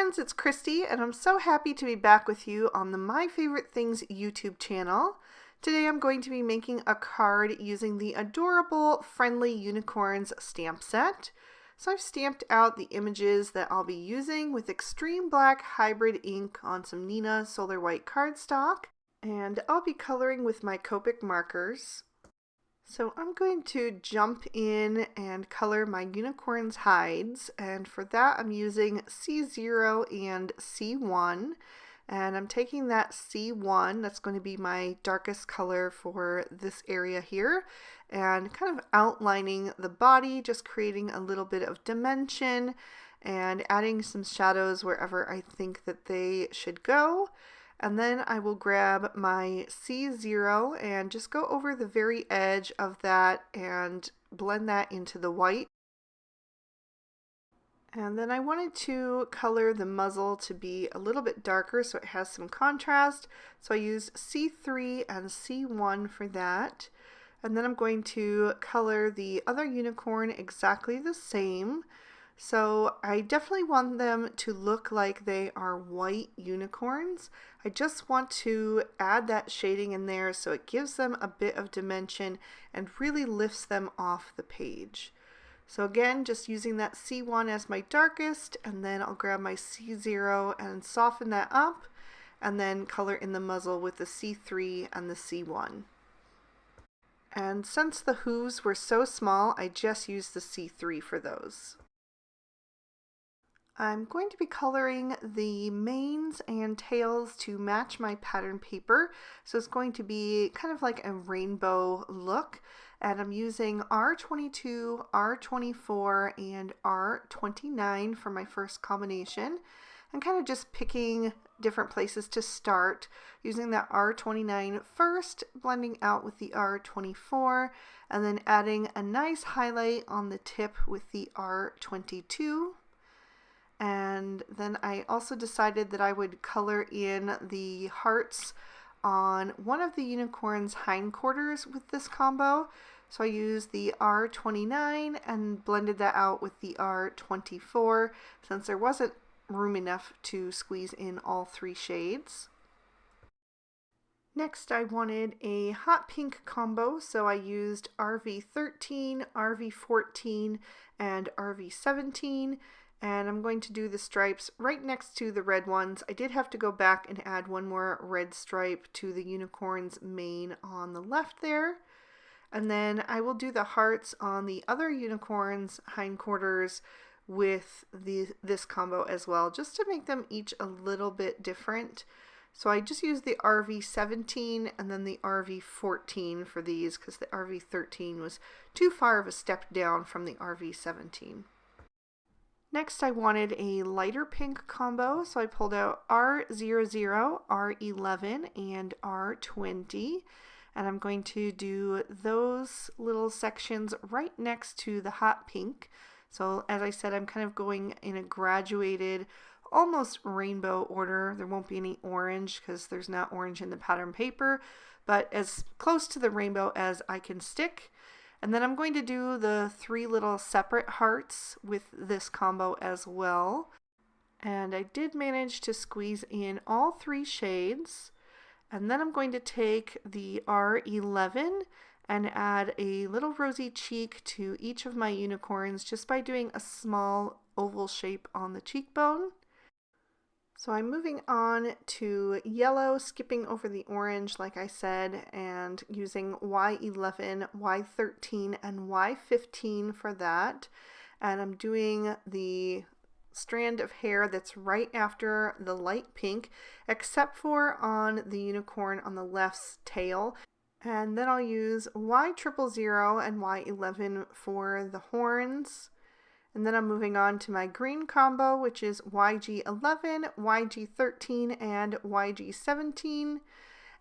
friends, it's Christy, and I'm so happy to be back with you on the My Favorite Things YouTube channel. Today I'm going to be making a card using the adorable Friendly Unicorns stamp set. So I've stamped out the images that I'll be using with Extreme Black Hybrid ink on some Neenah Solar White cardstock, and I'll be coloring with my Copic markers. So I'm going to jump in and color my unicorn's hides, and for that I'm using C0 and C1, and I'm taking that C1, that's going to be my darkest color for this area here, and kind of outlining the body, just creating a little bit of dimension and adding some shadows wherever I think that they should go. And then I will grab my C0 and just go over the very edge of that and blend that into the white. And then I wanted to color the muzzle to be a little bit darker so it has some contrast. So I used C3 and C1 for that. And then I'm going to color the other unicorn exactly the same. So I definitely want them to look like they are white unicorns. I just want to add that shading in there so it gives them a bit of dimension and really lifts them off the page. So again, just using that C1 as my darkest, and then I'll grab my C0 and soften that up, and then color in the muzzle with the C3 and the C1. And since the hooves were so small, I just used the C3 for those. I'm going to be coloring the manes and tails to match my pattern paper, so it's going to be kind of like a rainbow look, and I'm using R22, R24, and R29 for my first combination, and kind of just picking different places to start, using that R29 first, blending out with the R24, and then adding a nice highlight on the tip with the R22. And then I also decided that I would color in the hearts on one of the unicorn's hindquarters with this combo. So I used the R29 and blended that out with the R24 since there wasn't room enough to squeeze in all three shades. Next, I wanted a hot pink combo, so I used RV13, RV14, and RV17. And I'm going to do the stripes right next to the red ones. I did have to go back and add one more red stripe to the unicorn's mane on the left there. And then I will do the hearts on the other unicorn's hindquarters with this combo as well, just to make them each a little bit different. So I just used the RV17 and then the RV14 for these because the RV13 was too far of a step down from the RV17. Next, I wanted a lighter pink combo, so I pulled out R00, R11, and R20, and I'm going to do those little sections right next to the hot pink. So as I said, I'm kind of going in a graduated, almost rainbow order. There won't be any orange because there's not orange in the pattern paper, but as close to the rainbow as I can stick. And then I'm going to do the three little separate hearts with this combo as well. And I did manage to squeeze in all three shades. And then I'm going to take the R11 and add a little rosy cheek to each of my unicorns just by doing a small oval shape on the cheekbone. So I'm moving on to yellow, skipping over the orange like I said, and using Y11, Y13, and Y15 for that. And I'm doing the strand of hair that's right after the light pink, except for on the unicorn on the left's tail. And then I'll use Y000 and Y11 for the horns. And then I'm moving on to my green combo, which is YG11, YG13, and YG17.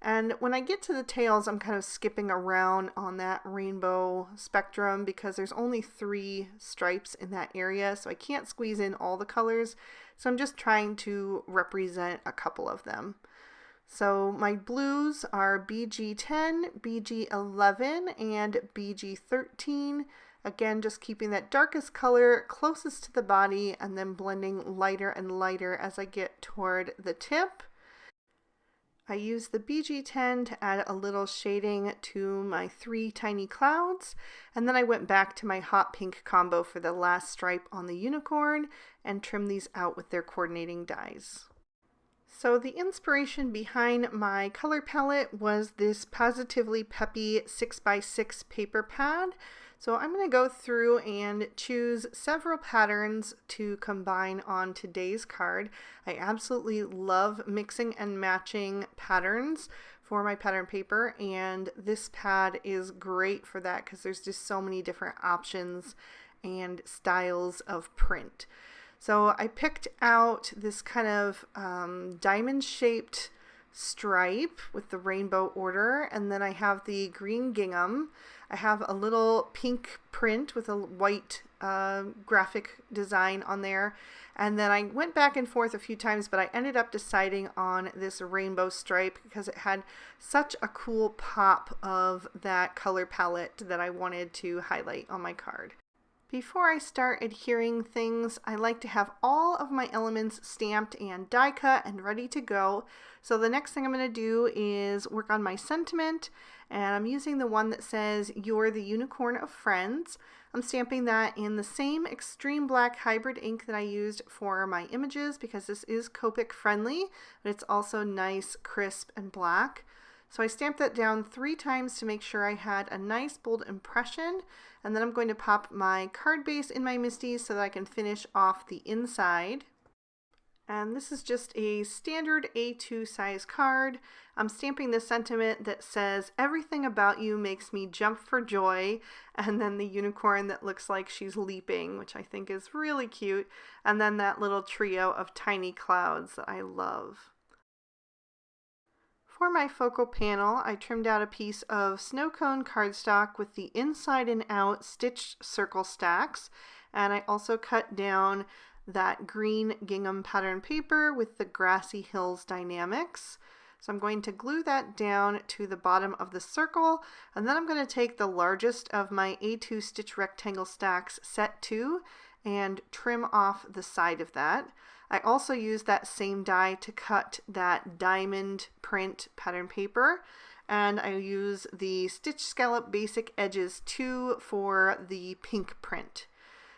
And when I get to the tails, I'm kind of skipping around on that rainbow spectrum because there's only 3 stripes in that area, so I can't squeeze in all the colors. So I'm just trying to represent a couple of them. So my blues are BG10, BG11, and BG13. Again, just keeping that darkest color closest to the body and then blending lighter and lighter as I get toward the tip. I use the BG10 to add a little shading to my 3 tiny clouds, and then I went back to my hot pink combo for the last stripe on the unicorn and trimmed these out with their coordinating dies. So the inspiration behind my color palette was this Positively Peppy 6x6 paper pad. So I'm going to go through and choose several patterns to combine on today's card. I absolutely love mixing and matching patterns for my pattern paper, and this pad is great for that because there's just so many different options and styles of print. So I picked out this kind of diamond-shaped stripe with the rainbow order, and then I have the green gingham. I have a little pink print with a white graphic design on there, and then I went back and forth a few times, but I ended up deciding on this rainbow stripe because it had such a cool pop of that color palette that I wanted to highlight on my card. Before I start adhering things, I like to have all of my elements stamped and die cut and ready to go. So the next thing I'm going to do is work on my sentiment, and I'm using the one that says, "You're the unicorn of friends." I'm stamping that in the same extreme black hybrid ink that I used for my images because this is Copic friendly, but it's also nice, crisp, and black. So I stamped that down 3 times to make sure I had a nice bold impression, and then I'm going to pop my card base in my MISTI so that I can finish off the inside. And this is just a standard A2 size card. I'm stamping the sentiment that says, "Everything about you makes me jump for joy," and then the unicorn that looks like she's leaping, which I think is really cute, and then that little trio of tiny clouds that I love. For my focal panel, I trimmed out a piece of snow cone cardstock with the inside and out stitched circle stacks, and I also cut down that green gingham pattern paper with the Grassy Hills Die-namics. So I'm going to glue that down to the bottom of the circle, and then I'm going to take the largest of my A2 stitch rectangle stacks, set 2, and trim off the side of that. I also used that same die to cut that diamond print pattern paper, and I use the Stitch Scallop Basic Edges 2 for the pink print.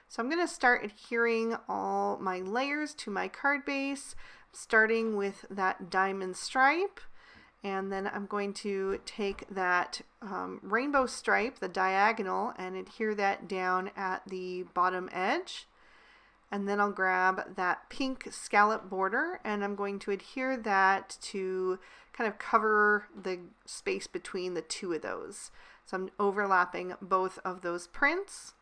So I'm going to start adhering all my layers to my card base, starting with that diamond stripe, and then I'm going to take that rainbow stripe, the diagonal, and adhere that down at the bottom edge. And then I'll grab that pink scallop border, and I'm going to adhere that to kind of cover the space between the 2 of those. So I'm overlapping both of those prints.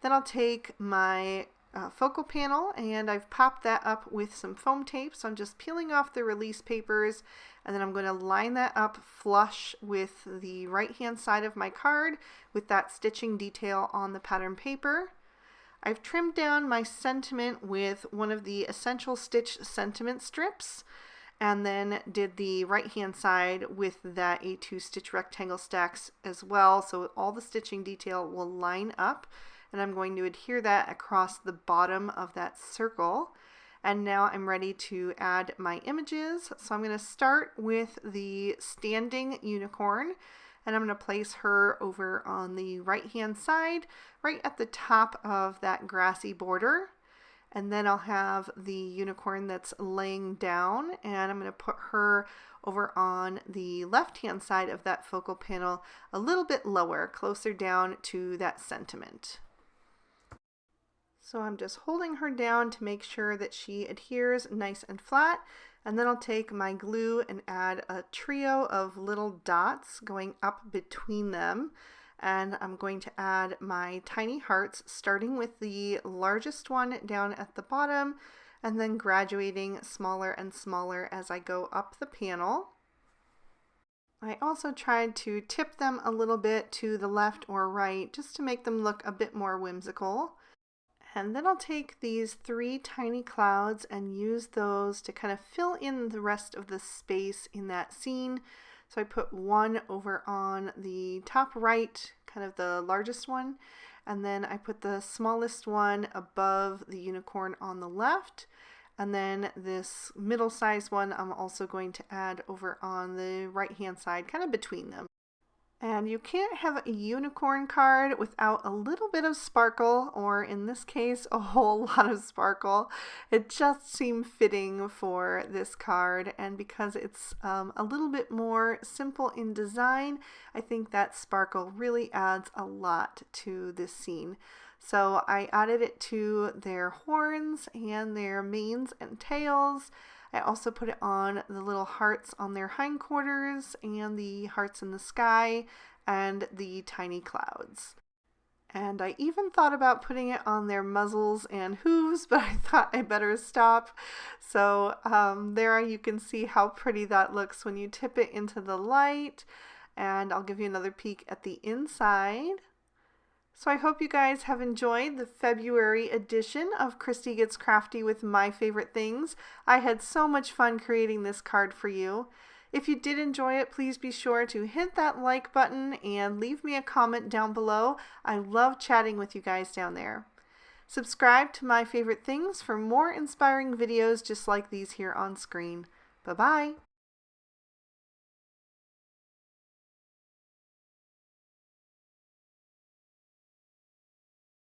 Then I'll take my focal panel, and I've popped that up with some foam tape. So I'm just peeling off the release papers, and then I'm going to line that up flush with the right hand side of my card with that stitching detail on the pattern paper. I've trimmed down my sentiment with one of the Essential Stitch sentiment strips, and then did the right hand side with that A2 stitch rectangle stacks as well, so all the stitching detail will line up, and I'm going to adhere that across the bottom of that circle. And now I'm ready to add my images. So I'm going to start with the standing unicorn, and I'm going to place her over on the right hand side, right at the top of that grassy border. And then I'll have the unicorn that's laying down, and I'm going to put her over on the left hand side of that focal panel a little bit lower, closer down to that sentiment. So I'm just holding her down to make sure that she adheres nice and flat, and then I'll take my glue and add a trio of little dots going up between them, and I'm going to add my tiny hearts, starting with the largest one down at the bottom and then graduating smaller and smaller as I go up the panel. I also tried to tip them a little bit to the left or right just to make them look a bit more whimsical. And then I'll take these 3 tiny clouds and use those to kind of fill in the rest of the space in that scene. So I put one over on the top right, kind of the largest one. And then I put the smallest one above the unicorn on the left. And then this middle-sized one I'm also going to add over on the right-hand side, kind of between them. And you can't have a unicorn card without a little bit of sparkle, or in this case, a whole lot of sparkle. It just seemed fitting for this card, and because it's a little bit more simple in design, I think that sparkle really adds a lot to this scene. So I added it to their horns and their manes and tails. I also put it on the little hearts on their hindquarters and the hearts in the sky and the tiny clouds. And I even thought about putting it on their muzzles and hooves, but I thought I better stop. So there you can see how pretty that looks when you tip it into the light. And I'll give you another peek at the inside. So I hope you guys have enjoyed the February edition of Christy Gets Crafty with My Favorite Things. I had so much fun creating this card for you. If you did enjoy it, please be sure to hit that like button and leave me a comment down below. I love chatting with you guys down there. Subscribe to My Favorite Things for more inspiring videos just like these here on screen. Bye-bye.